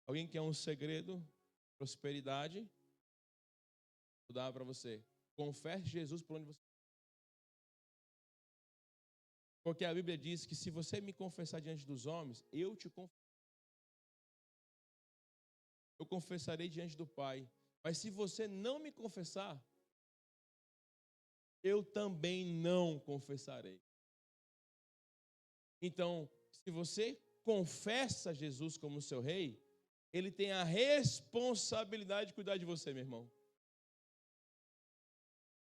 Alguém quer um segredo? Prosperidade? Vou dar para você. Confesse Jesus por onde você. Porque a Bíblia diz que se você me confessar diante dos homens, eu confessarei diante do Pai. Mas se você não me confessar, eu também não confessarei. Então, se você confessa Jesus como seu rei, ele tem a responsabilidade de cuidar de você, meu irmão.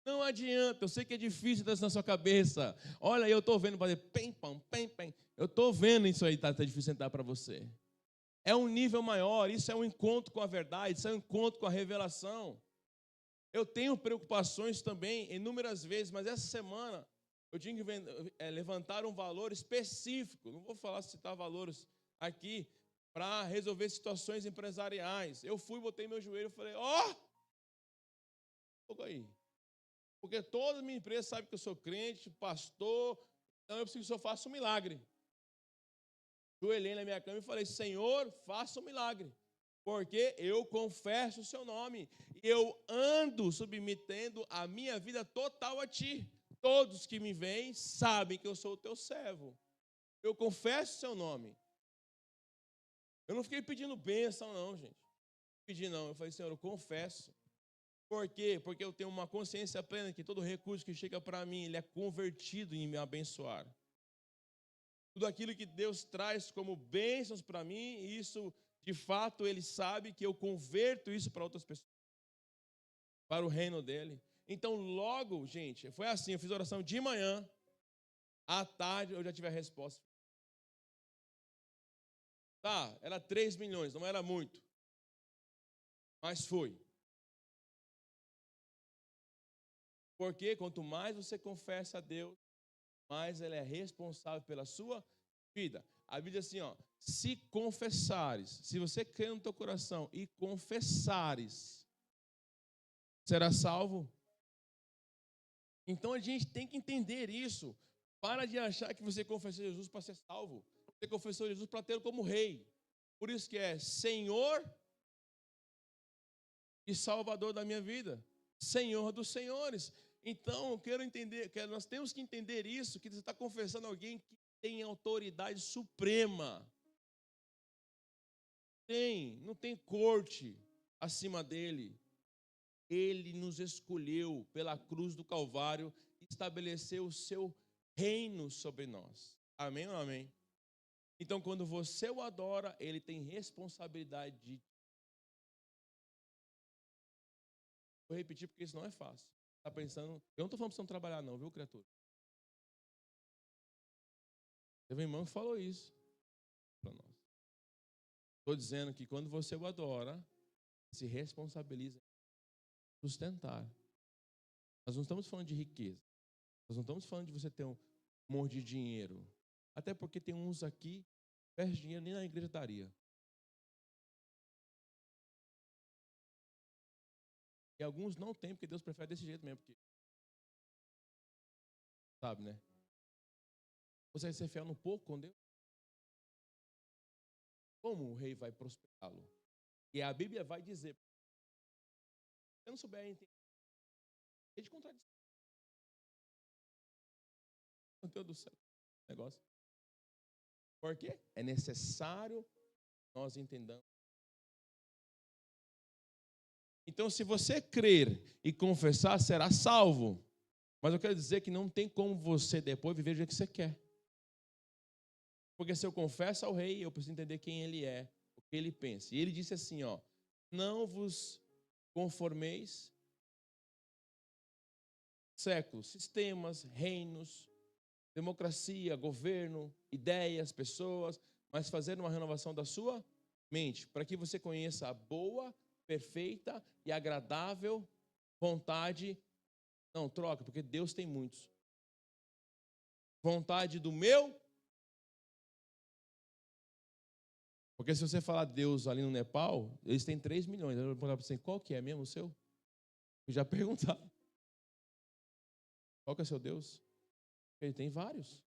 Não adianta, eu sei que é difícil isso na sua cabeça. Olha, eu estou vendo fazer pem, pam, pem, pem. Eu estou vendo isso aí, tá difícil sentar para você. É um nível maior, isso é um encontro com a verdade, isso é um encontro com a revelação. Eu tenho preocupações também, inúmeras vezes, mas essa semana eu tinha que levantar um valor específico. Não vou citar valores aqui para resolver situações empresariais. Eu fui, botei meu joelho e falei, pouco aí. Porque toda a minha empresa sabe que eu sou crente, pastor, então eu preciso que o Senhor faça um milagre. Joelhei na minha cama e falei, Senhor, faça um milagre. Porque eu confesso o seu nome. E eu ando submetendo a minha vida total a ti. Todos que me veem sabem que eu sou o teu servo. Eu confesso o seu nome. Eu não fiquei pedindo bênção, não, gente. Não pedi, não. Eu falei, Senhor, eu confesso. Por quê? Porque eu tenho uma consciência plena que todo recurso que chega para mim, ele é convertido em me abençoar. Tudo aquilo que Deus traz como bênçãos para mim, isso, de fato, Ele sabe que eu converto isso para outras pessoas, para o reino dEle. Então, logo, gente, foi assim, eu fiz oração de manhã, à tarde eu já tive a resposta. Tá, era 3 milhões, não era muito, mas foi. Porque quanto mais você confessa a Deus, mais Ele é responsável pela sua vida. A Bíblia diz assim, se confessares, se você crê no teu coração e confessares, será salvo. Então a gente tem que entender isso. Para de achar que você confessou Jesus para ser salvo. Você confessou Jesus para tê-lo como rei. Por isso que é Senhor e Salvador da minha vida. Senhor dos senhores. Então, nós temos que entender isso, que você está confessando alguém que tem autoridade suprema. Não tem corte acima dele. Ele nos escolheu pela cruz do Calvário e estabeleceu o seu reino sobre nós. Amém ou amém? Então, quando você o adora, ele tem responsabilidade de... Vou repetir porque isso não é fácil. Está pensando... Eu não estou falando para você não trabalhar não, viu, criatura? Teve um irmão que falou isso para nós. Estou dizendo que quando você o adora, se responsabiliza em sustentar. Nós não estamos falando de riqueza. Nós não estamos falando de você ter um monte de dinheiro. Até porque tem uns aqui, perde dinheiro, nem na igreja daria. E alguns não tem, porque Deus prefere desse jeito mesmo. Porque... Sabe, né? Você vai ser fiel no pouco com Deus? Como o rei vai prosperá-lo? E a Bíblia vai dizer, se você não souber entender, é de contradição. Meu Deus do céu, negócio. Por quê? É necessário nós entendamos. Então, se você crer e confessar, será salvo. Mas eu quero dizer que não tem como você depois viver do jeito que você quer. Porque se eu confesso ao rei, eu preciso entender quem ele é, o que ele pensa. E ele disse assim, não vos conformeis séculos, sistemas, reinos, democracia, governo, ideias, pessoas, mas fazer uma renovação da sua mente, para que você conheça a boa, perfeita e agradável vontade. Não, troca, porque Deus tem muitos. Vontade do meu. Porque se você falar Deus ali no Nepal, eles têm 3 milhões. Eu vou perguntar para você, qual que é mesmo o seu? Eu já perguntaram. Qual que é o seu Deus? Ele tem vários.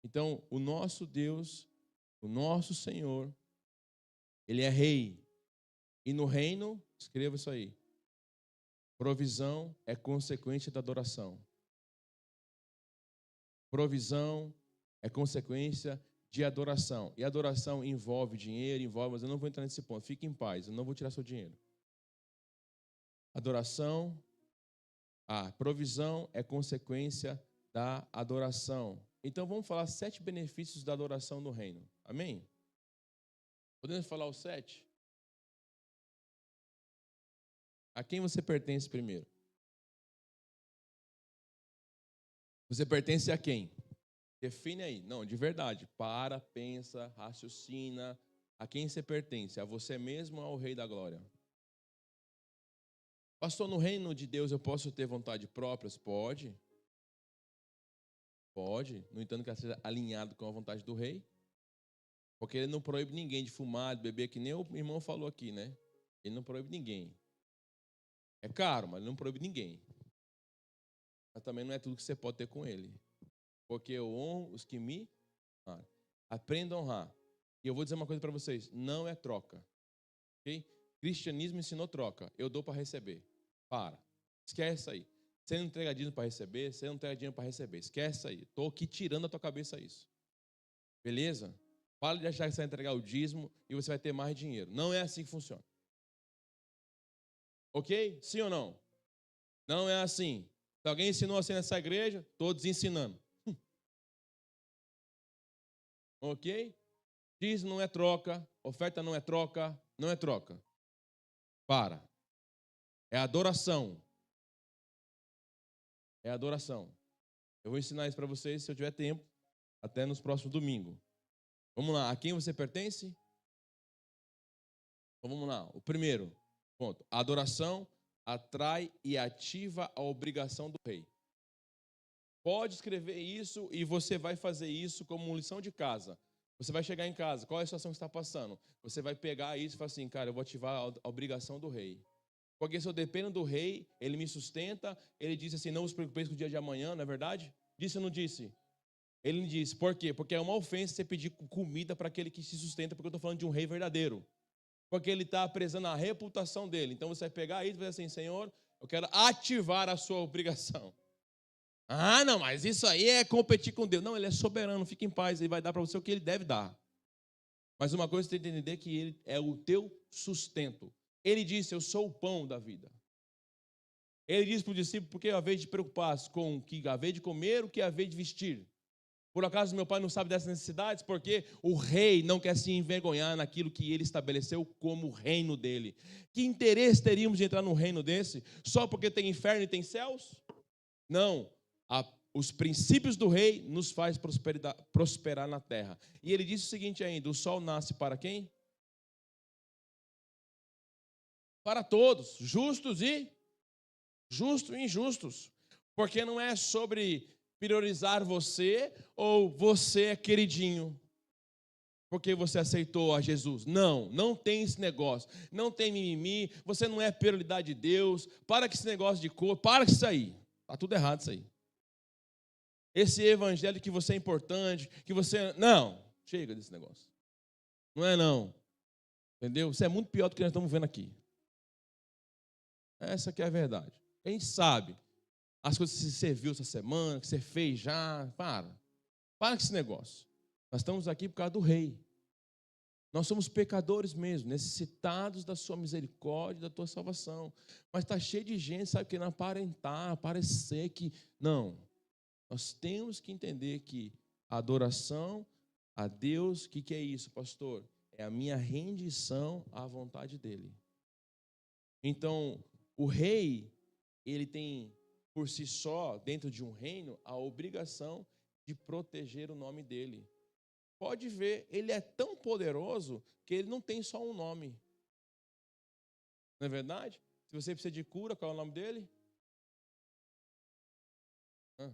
Então, o nosso Deus, o nosso Senhor, Ele é rei. E no reino, escreva isso aí, provisão é consequência da adoração. Provisão é consequência de adoração. E adoração envolve dinheiro, envolve, mas eu não vou entrar nesse ponto. Fique em paz, eu não vou tirar seu dinheiro. Adoração, provisão é consequência da adoração. Então vamos falar 7 benefícios da adoração no reino. Amém? Podemos falar os 7? A quem você pertence primeiro? Você pertence a quem? Define aí. Não, de verdade. Para, pensa, raciocina. A quem você pertence? A você mesmo ou ao Rei da Glória? Pastor, no reino de Deus eu posso ter vontade própria? Pode. Pode. No entanto, que ela seja alinhado com a vontade do Rei. Porque ele não proíbe ninguém de fumar, de beber, que nem o irmão falou aqui, né? Ele não proíbe ninguém. É caro, mas ele não proíbe ninguém. Mas também não é tudo que você pode ter com ele. Porque eu honro os que me honram. Aprenda a honrar. E eu vou dizer uma coisa para vocês. Não é troca. Okay? Cristianismo ensinou troca. Eu dou para receber. Para. Esquece isso aí. Você não entrega dinheiro para receber. Você não entrega dinheiro para receber. Esquece isso aí. Estou aqui tirando da tua cabeça isso. Beleza? Para de achar que você vai entregar o dízimo e você vai ter mais dinheiro. Não é assim que funciona. Ok? Sim ou não? Não é assim. Se alguém ensinou assim nessa igreja, todos ensinando. Ok? Dízimo não é troca, oferta não é troca, não é troca. Para. É adoração. É adoração. Eu vou ensinar isso para vocês se eu tiver tempo, até nos próximos domingos. Vamos lá. A quem você pertence? Então vamos lá. O primeiro ponto. A adoração atrai e ativa a obrigação do rei. Pode escrever isso e você vai fazer isso como lição de casa. Você vai chegar em casa, qual é a situação que você está passando? Você vai pegar isso e falar assim, cara, eu vou ativar a obrigação do rei. Porque se eu dependo do rei, ele me sustenta, ele disse assim, não vos preocupeis com o dia de amanhã, não é verdade? Disse ou não disse? Ele não disse, por quê? Porque é uma ofensa você pedir comida para aquele que se sustenta, porque eu estou falando de um rei verdadeiro. Porque ele está prezando a reputação dele. Então você vai pegar isso e vai dizer assim, Senhor, eu quero ativar a sua obrigação. Ah, não, mas isso aí é competir com Deus. Não, ele é soberano, fica em paz, ele vai dar para você o que ele deve dar. Mas uma coisa você tem que entender é que ele é o teu sustento. Ele disse, eu sou o pão da vida. Ele disse para o discípulo, porque a vez de preocupar-se com o que a vez de comer, o que a vez de vestir. Por acaso meu pai não sabe dessas necessidades? Porque o rei não quer se envergonhar naquilo que ele estabeleceu como o reino dele. Que interesse teríamos de entrar num reino desse? Só porque tem inferno e tem céus? Não. Os princípios do rei nos faz prosperar na terra. E ele disse o seguinte ainda, o sol nasce para quem? Para todos, justos e injustos. Porque não é sobre priorizar você ou você é queridinho. Porque você aceitou a Jesus. Não, não tem esse negócio. Não tem mimimi, você não é prioridade de Deus. Para com esse negócio de cor, para com isso aí. Está tudo errado isso aí. Esse evangelho que você é importante, que você... Não, chega desse negócio. Não é não. Entendeu? Isso é muito pior do que nós estamos vendo aqui. Essa que é a verdade. A gente sabe as coisas que você viu essa semana, que você fez já. Para com esse negócio. Nós estamos aqui por causa do rei. Nós somos pecadores mesmo, necessitados da sua misericórdia, da tua salvação. Mas está cheio de gente, sabe, que não aparentar, parecer que... Não. Nós temos que entender que a adoração a Deus, o que é isso, pastor? É a minha rendição à vontade dele. Então, o rei, ele tem por si só, dentro de um reino, a obrigação de proteger o nome dele. Pode ver, ele é tão poderoso que ele não tem só um nome. Não é verdade? Se você precisa de cura, qual é o nome dele? Tá.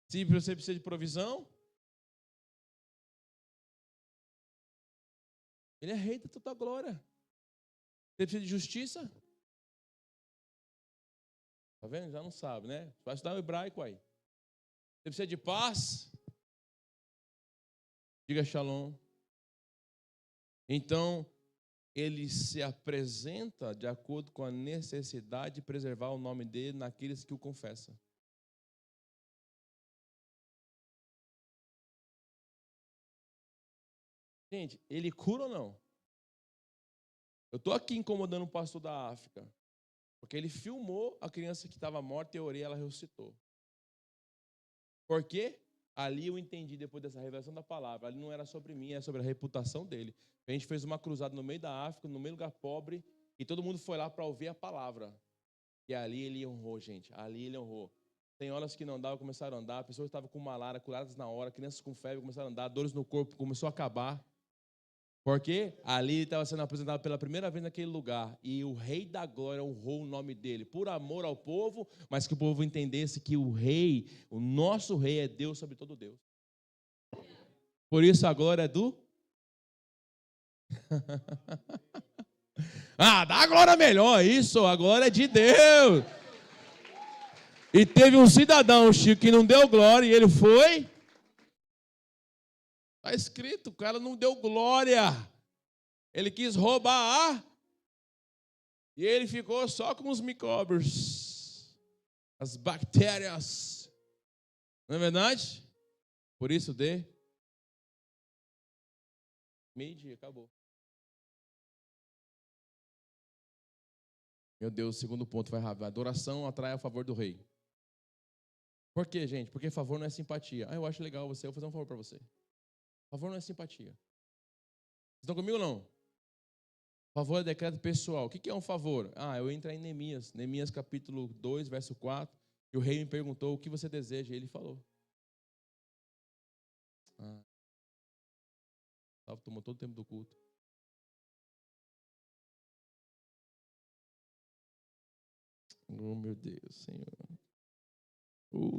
Se você precisa de provisão, ele é rei da toda glória. Você precisa de justiça? Tá vendo? Já não sabe, né? Vai estudar o hebraico aí. Você precisa de paz? Diga shalom. Então, ele se apresenta de acordo com a necessidade de preservar o nome dele naqueles que o confessam. Gente, ele cura ou não? Eu estou aqui incomodando o pastor da África, porque ele filmou a criança que estava morta e eu orei e ela ressuscitou. Por quê? Ali eu entendi, depois dessa revelação da palavra, ali não era sobre mim, era sobre a reputação dele. A gente fez uma cruzada no meio da África, no meio do lugar pobre, e todo mundo foi lá para ouvir a palavra. E ali ele honrou, gente, ali ele honrou. Tem horas que não dava, começaram a andar, pessoas estavam com malária, curadas na hora, crianças com febre começaram a andar, dores no corpo começou a acabar. Porque ali ele estava sendo apresentado pela primeira vez naquele lugar. E o Rei da Glória honrou o nome dele, por amor ao povo, mas que o povo entendesse que o Rei, o nosso Rei é Deus sobre todo Deus. Por isso a glória é do... dá a glória melhor, isso, a glória é de Deus. E teve um cidadão, Chico, que não deu glória e ele foi... Está escrito, o cara não deu glória. Ele quis roubar e ele ficou só com os micróbios, as bactérias. Não é verdade? Por isso meio-dia, acabou. Meu Deus, o segundo ponto vai rápido. A adoração atrai a favor do rei. Por quê, gente? Porque favor não é simpatia. Eu acho legal você, eu vou fazer um favor para você. Favor não é simpatia. Vocês estão comigo ou não? Favor é decreto pessoal. O que é um favor? Eu entro em Neemias. Neemias capítulo 2, verso 4. E o rei me perguntou o que você deseja. E ele falou. Tomou todo o tempo do culto. Oh, meu Deus, Senhor.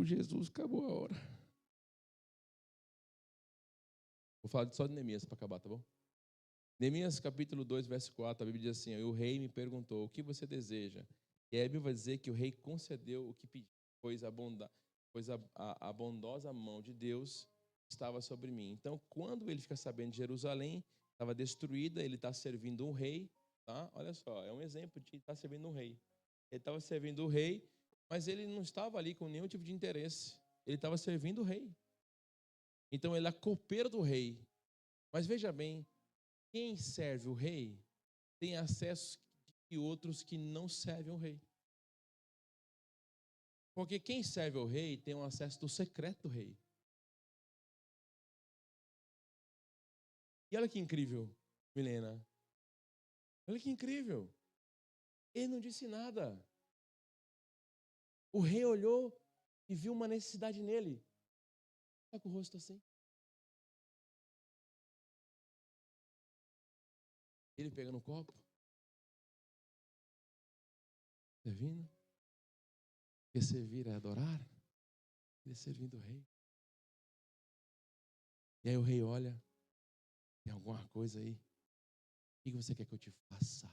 Jesus, acabou a hora. Vou falar só de Neemias para acabar, tá bom? Neemias capítulo 2, verso 4, a Bíblia diz assim: o rei me perguntou, o que você deseja? E a Bíblia vai dizer que o rei concedeu o que pediu, pois a bondosa mão de Deus estava sobre mim. Então, quando ele fica sabendo de Jerusalém, estava destruída, ele está servindo um rei, tá? Olha só, é um exemplo de estar servindo um rei. Ele estava servindo o rei, mas ele não estava ali com nenhum tipo de interesse. Ele estava servindo o rei. Então, ele é copeiro do rei. Mas veja bem, quem serve o rei tem acesso que outros que não servem o rei. Porque quem serve o rei tem um acesso do secreto do rei. E olha que incrível, Milena. Olha que incrível. Ele não disse nada. O rei olhou e viu uma necessidade nele. Está com o rosto assim. Ele pegando o copo. Servindo. Porque servir é adorar. Ele servindo o rei. E aí o rei olha. Tem alguma coisa aí? O que você quer que eu te faça?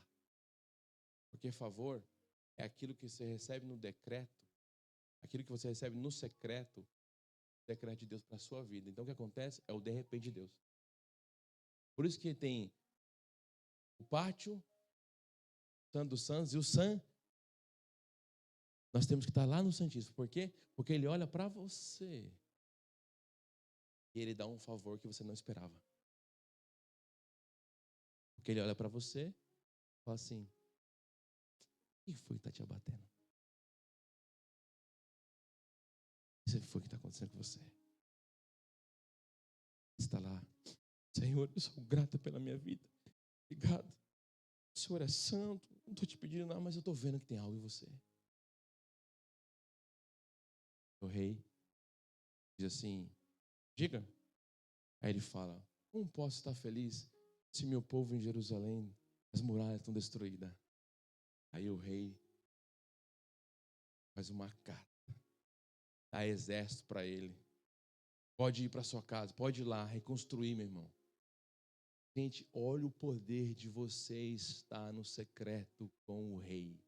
Porque favor é aquilo que você recebe no decreto. Aquilo que você recebe no secreto. O decreto de Deus para a sua vida. Então o que acontece é o de repente de Deus. Por isso que tem o pátio, Santo dos Santos e o San. Nós temos que estar lá no Santíssimo. Por quê? Porque ele olha para você e ele dá um favor que você não esperava. Porque ele olha para você e fala assim: o que foi que está te abatendo? O que foi que está acontecendo com você? Você está lá: Senhor, eu sou grato pela minha vida. Obrigado. O Senhor é santo. Não estou te pedindo nada, mas eu estou vendo que tem algo em você. O rei diz assim: diga. Aí ele fala: como posso estar feliz se meu povo em Jerusalém, as muralhas estão destruídas? Aí o rei faz uma carta, dá exército para ele. Pode ir para sua casa, pode ir lá, reconstruir, meu irmão. Gente, olha o poder de você estar no secreto com o rei.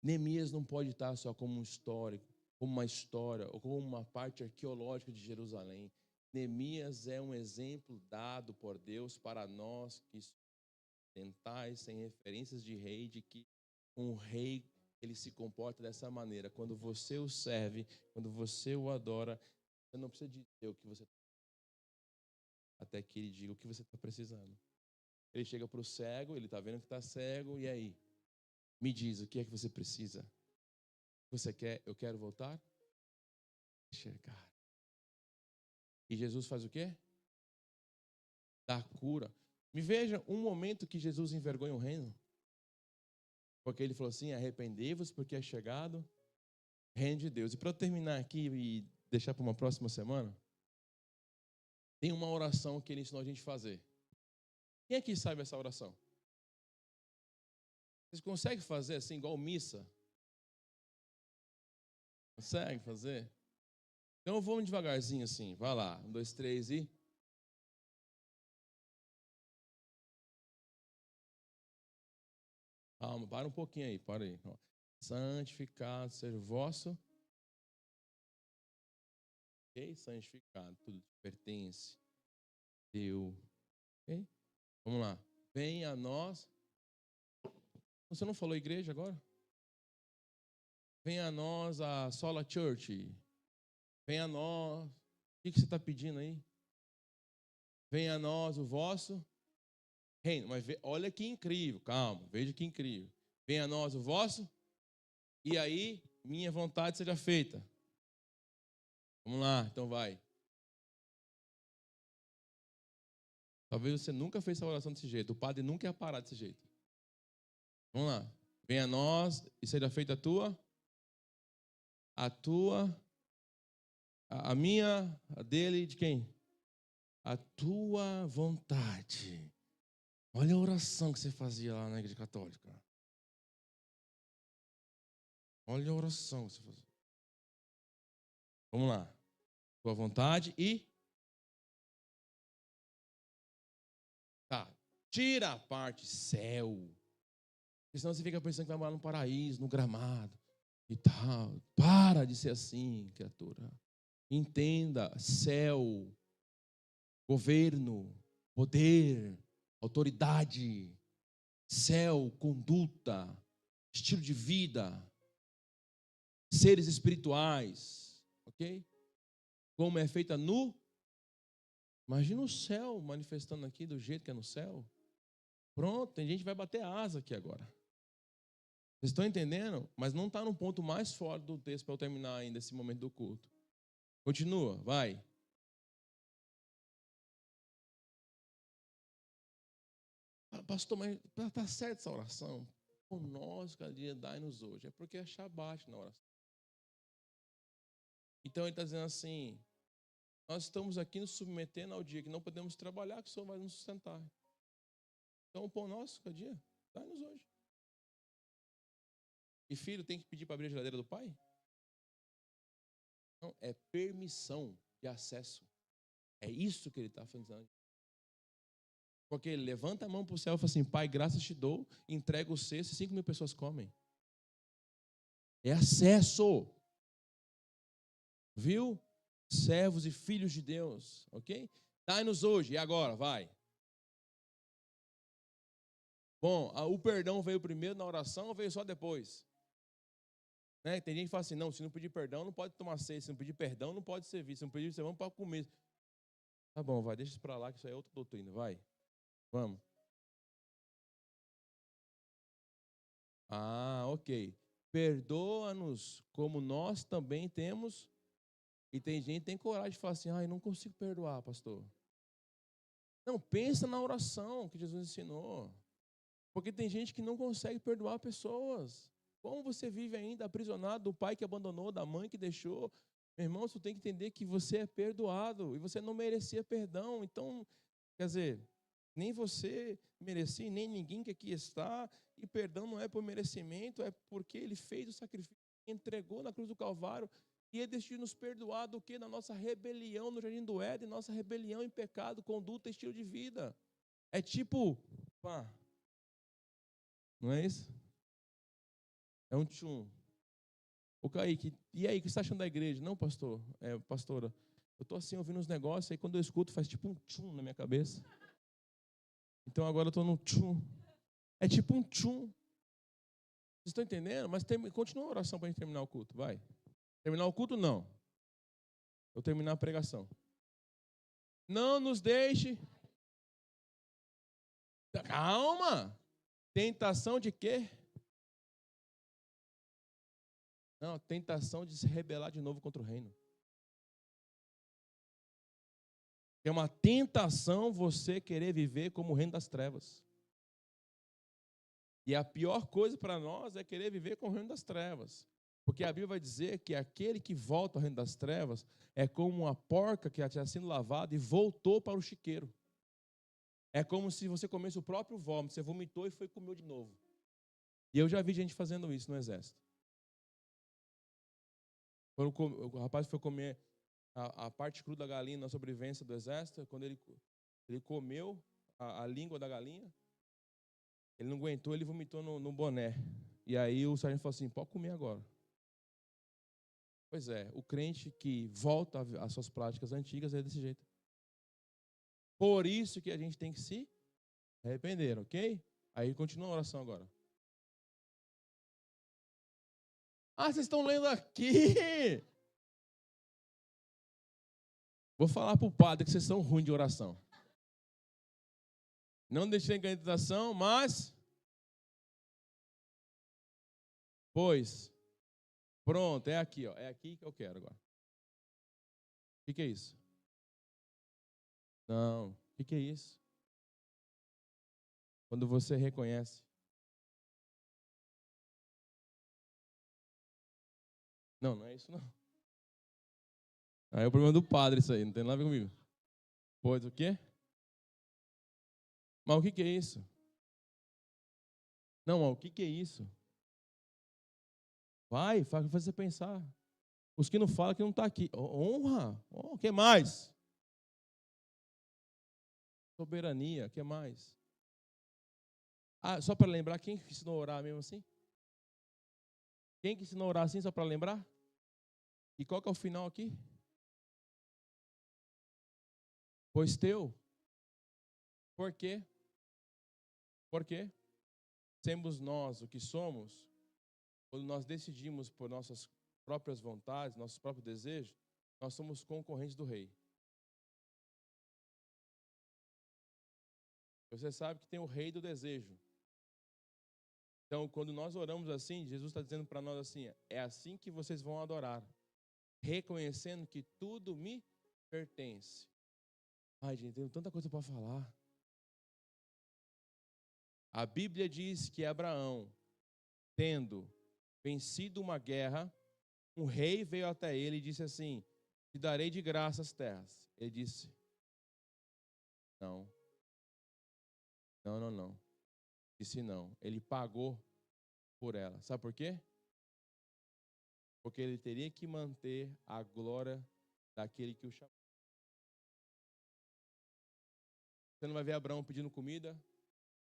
Neemias não pode estar só como um histórico, como uma história, ou como uma parte arqueológica de Jerusalém. Neemias é um exemplo dado por Deus para nós que tentais, sem referências de rei, de que um rei, ele se comporta dessa maneira. Quando você o serve, quando você o adora, você não precisa dizer o que você até que ele diga o que você está precisando. Ele chega para o cego, ele está vendo que está cego, e aí? Me diz, o que é que você precisa? Você quer? Eu quero voltar? Enxergar. E Jesus faz o quê? Dá cura. Me veja um momento que Jesus envergonha o reino. Porque ele falou assim, arrependei-vos porque é chegado o reino de Deus. E para eu terminar aqui e deixar para uma próxima semana, tem uma oração que ele ensinou a gente a fazer. Quem aqui sabe essa oração? Vocês conseguem fazer assim, igual missa? Consegue fazer? Então vamos devagarzinho assim. Vai lá. 1, 2, 3 e... Calma, para um pouquinho aí. Para aí. Santificado seja o vosso... Ok? Santificado. Tudo te pertence. Deus. Ok? Vamos lá. Venha a nós... Você não falou igreja agora? Venha a nós a Sola Church. Venha a nós... O que você está pedindo aí? Venha a nós o vosso reino. Mas olha que incrível, calma, veja que incrível. Venha a nós o vosso, e aí minha vontade seja feita. Vamos lá, então vai. Talvez você nunca fez essa oração desse jeito. O padre nunca ia parar desse jeito. Vamos lá. Venha a nós e seja feita a minha, a dele, de quem? A tua vontade. Olha a oração que você fazia lá na igreja católica. Olha a oração que você fazia. Vamos lá. Tua vontade e... Tá. Tira a parte céu. Porque senão você fica pensando que vai morar no paraíso, no gramado e tal. Para de ser assim, criatura. Entenda, céu, governo, poder, autoridade, céu, conduta, estilo de vida, seres espirituais, ok? Como é feita no... Imagina o céu manifestando aqui do jeito que é no céu. Pronto, tem gente que vai bater asa aqui agora. Vocês estão entendendo? Mas não está no ponto mais forte do texto para eu terminar ainda esse momento do culto. Continua, vai. Pastor, mas está certa essa oração? O nosso cada dia dai-nos hoje. É porque é Shabat na oração. Então ele está dizendo assim, nós estamos aqui nos submetendo ao dia que não podemos trabalhar, que o Senhor vai nos sustentar. Então o pão nosso cada dia dai-nos hoje. E filho tem que pedir para abrir a geladeira do pai? Não, é permissão de acesso. É isso que ele está falando. Porque ele levanta a mão para o céu e fala assim, pai, graças te dou, entrega o cesto e 5.000 pessoas comem. É acesso. Viu? Servos e filhos de Deus, ok? Dai-nos hoje, e agora, vai. Bom, o perdão veio primeiro na oração ou veio só depois? Né? Tem gente que fala assim, não, se não pedir perdão, não pode tomar ceia. Se não pedir perdão, não pode servir. Se não pedir, você vamos para comer. Tá bom, vai, deixa isso para lá, que isso aí é outra doutrina, vai. Vamos. Ah, ok. Perdoa-nos como nós também temos. E tem gente que tem coragem de falar assim, eu não consigo perdoar, pastor. Não, pensa na oração que Jesus ensinou. Porque tem gente que não consegue perdoar pessoas. Como você vive ainda aprisionado do pai que abandonou, da mãe que deixou? Meu irmão, você tem que entender que você é perdoado e você não merecia perdão. Então, quer dizer, nem você merecia, nem ninguém que aqui está. E perdão não é por merecimento, é porque ele fez o sacrifício, entregou na cruz do Calvário. E ele decidiu nos perdoar do que? Na nossa rebelião no Jardim do Éden, nossa rebelião em pecado, conduta, estilo de vida. É tipo, pá, não é isso? É um tchum. Ô Kaique, e aí, o que você está achando da igreja? Não, pastor, pastora, Eu estou assim, ouvindo uns negócios, aí quando eu escuto, faz tipo um tchum na minha cabeça. Então agora eu estou num tchum. É tipo um tchum. Vocês estão entendendo? Mas continua a oração para a gente terminar o culto, vai. Terminar o culto, não. Eu terminar a pregação. Não nos deixe. Calma. Tentação de quê? Não, tentação de se rebelar de novo contra o reino. É uma tentação você querer viver como o reino das trevas. E a pior coisa para nós é querer viver com o reino das trevas. Porque a Bíblia vai dizer que aquele que volta ao reino das trevas é como uma porca que já tinha sido lavada e voltou para o chiqueiro. É como se você comesse o próprio vômito, você vomitou e foi comer de novo. E eu já vi gente fazendo isso no exército. Quando o rapaz foi comer a parte crua da galinha na sobrevivência do exército, quando ele comeu a língua da galinha, ele não aguentou, ele vomitou no boné. E aí o sargento falou assim, pode comer agora. Pois é, o crente que volta às suas práticas antigas é desse jeito. Por isso que a gente tem que se arrepender, ok? Aí continua a oração agora. Ah, vocês estão lendo aqui! Vou falar para o padre que vocês são ruins de oração. Não deixem cair em tentação, mas... Pois... Pronto, é aqui, ó. É aqui que eu quero agora. O que é isso? Não, o que é isso? Quando você reconhece. Não, não é isso não. Aí é o problema do padre isso aí, não tem nada a ver comigo. Pois o quê? Mas o que é isso? Não, mas o que é isso? Vai, faz você pensar. Os que não falam que não está aqui. Honra. O que mais? Soberania. O que mais? Ah, só para lembrar, quem ensinou a orar mesmo assim? Quem que ensinou a orar assim, só para lembrar? E qual que é o final aqui? Pois teu. Por quê? Por quê? Semos nós o que somos, quando nós decidimos por nossas próprias vontades, nossos próprios desejos, nós somos concorrentes do rei. Você sabe que tem o rei do desejo. Então, quando nós oramos assim, Jesus está dizendo para nós assim, é assim que vocês vão adorar, reconhecendo que tudo me pertence. Ai, gente, tenho tanta coisa para falar. A Bíblia diz que Abraão, tendo vencido uma guerra, um rei veio até ele e disse assim, te darei de graça as terras. Ele disse, não. Não. Disse não. Ele pagou por ela. Sabe por quê? Porque ele teria que manter a glória daquele que o chamou. Você não vai ver Abraão pedindo comida,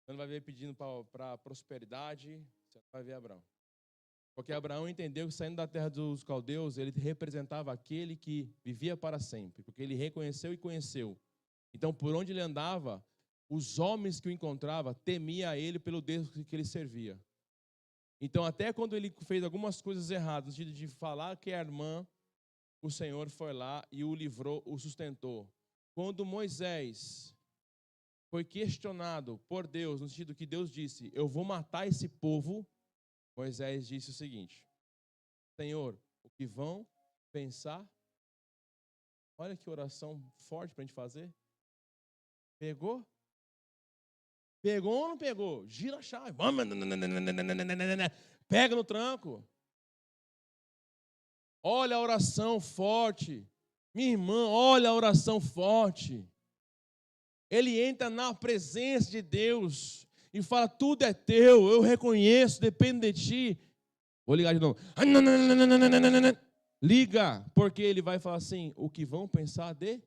você não vai ver pedindo para prosperidade, você não vai ver Abraão. Porque Abraão entendeu que saindo da terra dos caldeus, ele representava aquele que vivia para sempre, porque ele reconheceu e conheceu. Então, por onde ele andava, os homens que o encontravam temiam a ele pelo Deus que ele servia. Então, até quando ele fez algumas coisas erradas, no sentido de falar que é irmã, o Senhor foi lá e o livrou, o sustentou. Quando Moisés foi questionado por Deus, no sentido que Deus disse, eu vou matar esse povo, Moisés disse o seguinte, Senhor, o que vão pensar? Olha que oração forte para a gente fazer. Pegou? Pegou ou não pegou? Gira a chave. Pega no tranco. Olha a oração forte. Minha irmã, olha a oração forte. Ele entra na presença de Deus e fala, tudo é teu, eu reconheço, depende de ti. Vou ligar de novo. Liga, porque ele vai falar assim, o que vão pensar de...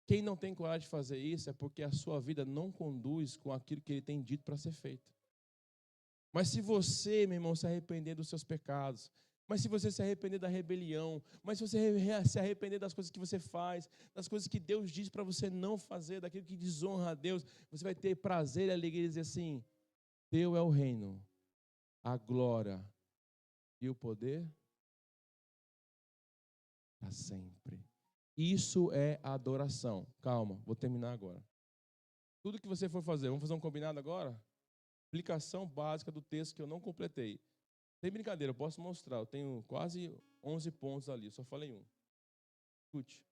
Quem não tem coragem de fazer isso é porque a sua vida não conduz com aquilo que ele tem dito para ser feito. Mas se você, meu irmão, se arrepender dos seus pecados, mas se você se arrepender da rebelião, mas se você se arrepender das coisas que você faz, das coisas que Deus diz para você não fazer, daquilo que desonra a Deus, você vai ter prazer e alegria e dizer assim: Teu é o reino, a glória e o poder para sempre. Isso é adoração. Calma, vou terminar agora. Tudo que você for fazer, vamos fazer um combinado agora? Aplicação básica do texto que eu não completei. Sem brincadeira, eu posso mostrar. Eu tenho quase 11 pontos ali, eu só falei um. Escute.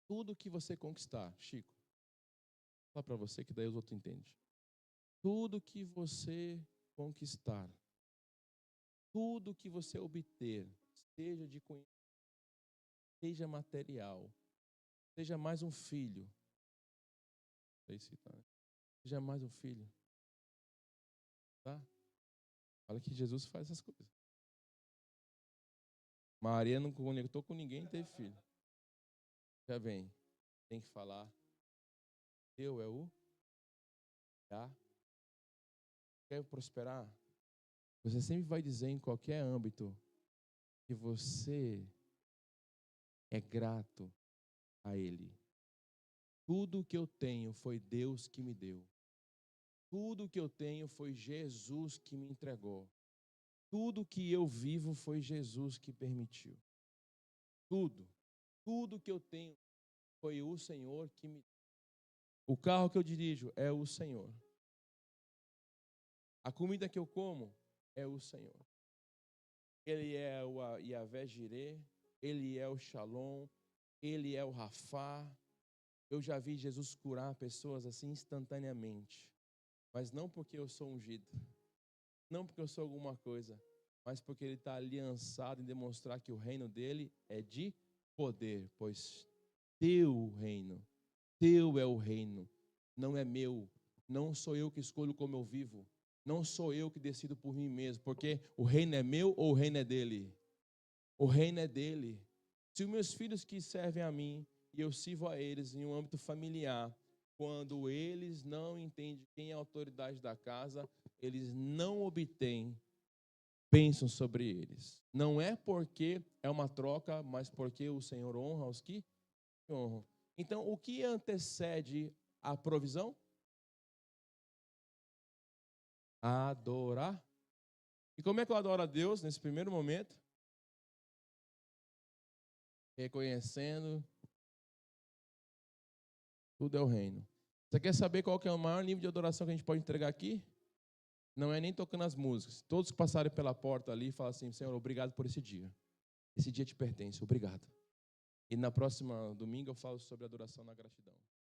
Tudo que você conquistar, Chico, vou falar para você que daí os outros entendem. Tudo que você conquistar, tudo que você obter, seja de conhecimento, seja material, seja mais um filho, seja mais um filho, tá? Fala que Jesus faz essas coisas. Maria não conectou com ninguém e teve filho. Já vem, tem que falar. Eu é o já. Quer prosperar? Você sempre vai dizer em qualquer âmbito que você é grato a Ele. Tudo que eu tenho foi Deus que me deu. Tudo que eu tenho foi Jesus que me entregou. Tudo que eu vivo foi Jesus que permitiu. Tudo que eu tenho foi o Senhor que me deu. O carro que eu dirijo é o Senhor. A comida que eu como é o Senhor. Ele é o Yahvé Jireh, Ele é o Shalom, Ele é o Rafá. Eu já vi Jesus curar pessoas assim instantaneamente. Mas não porque eu sou ungido, não porque eu sou alguma coisa, mas porque Ele está aliançado em demonstrar que o reino dEle é de poder, pois Teu reino, Teu é o reino, não é meu, não sou eu que escolho como eu vivo, não sou eu que decido por mim mesmo, porque o reino é meu ou o reino é dEle? O reino é dEle. Se os meus filhos que servem a mim e eu sirvo a eles em um âmbito familiar, quando eles não entendem quem é a autoridade da casa, eles não obtêm bênção sobre eles. Não é porque é uma troca, mas porque o Senhor honra os que honram. Então, o que antecede a provisão? Adorar. E como é que eu adoro a Deus nesse primeiro momento? Reconhecendo tudo é o reino. Você quer saber qual que é o maior nível de adoração que a gente pode entregar aqui? Não é nem tocando as músicas. Todos que passarem pela porta ali falam assim: Senhor, obrigado por esse dia. Esse dia te pertence, obrigado. E na próxima domingo eu falo sobre adoração na gratidão.